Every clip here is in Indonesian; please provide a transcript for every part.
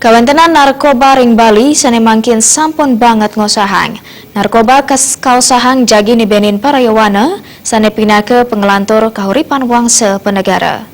Kawentenan narkoba ring Bali sane mangkin sampun banget ngosahang. Narkoba kausahang jagi nibenin parayawana sane pindah ke pengelantur kahuripan wangsa penegara.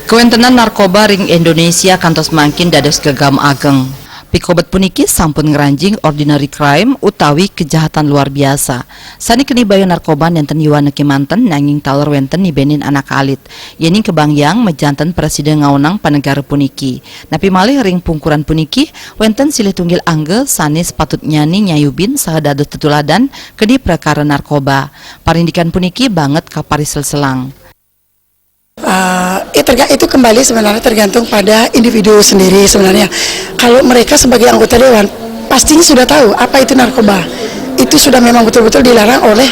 Kawentenan narkoba ring Indonesia kantos mangkin dados gegam ageng. Pikobat puniki sampun ngeranjing ordinary crime utawi kejahatan luar biasa. Sani keni bayo narkoba nenten yuana kemanten nanging taler wenten nibenin anak alit. Yening kebangyang mejanten presiden ngaunang panegara puniki. Napi malih ring pungkuran puniki wenten silih tunggil angge sani sepatutnya ni nyayubin saha dados tetuladan kedi prakara narkoba. Parindikan puniki banget kaparisel selang. Itu kembali sebenarnya tergantung pada individu sendiri sebenarnya. Kalau mereka sebagai anggota dewan pastinya sudah tahu apa itu narkoba. Itu sudah memang betul-betul dilarang oleh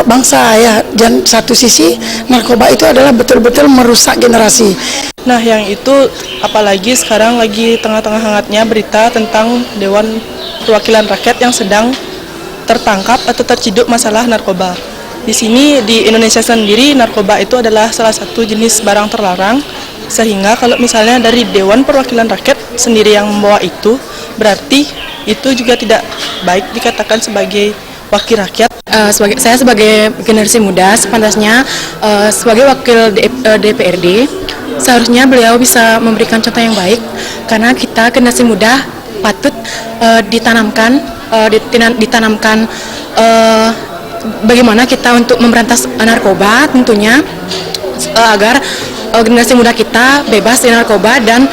bangsa ya. Dan satu sisi narkoba itu adalah betul-betul merusak generasi. Nah, yang itu apalagi sekarang lagi tengah-tengah hangatnya berita tentang Dewan Perwakilan Rakyat yang sedang tertangkap atau terciduk masalah narkoba. Di sini di Indonesia sendiri narkoba itu adalah salah satu jenis barang terlarang, sehingga kalau misalnya dari Dewan Perwakilan Rakyat sendiri yang membawa itu, berarti itu juga tidak baik dikatakan sebagai wakil rakyat. Saya sebagai generasi muda sepantasnya sebagai wakil DPRD seharusnya beliau bisa memberikan contoh yang baik, karena kita generasi muda patut ditanamkan bagaimana kita untuk memberantas narkoba tentunya agar generasi muda kita bebas dari narkoba dan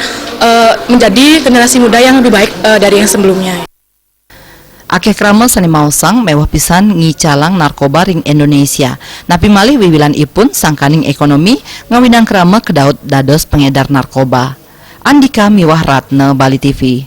menjadi generasi muda yang lebih baik dari yang sebelumnya. Akeh krama sani mausang mewah pisan ngicalang narkoba ring Indonesia. Napi malih wiwilan ipun sangkaning ekonomi ngawinang krama kedaud dados pengedar narkoba. Andika Miwah Ratna, Bali TV.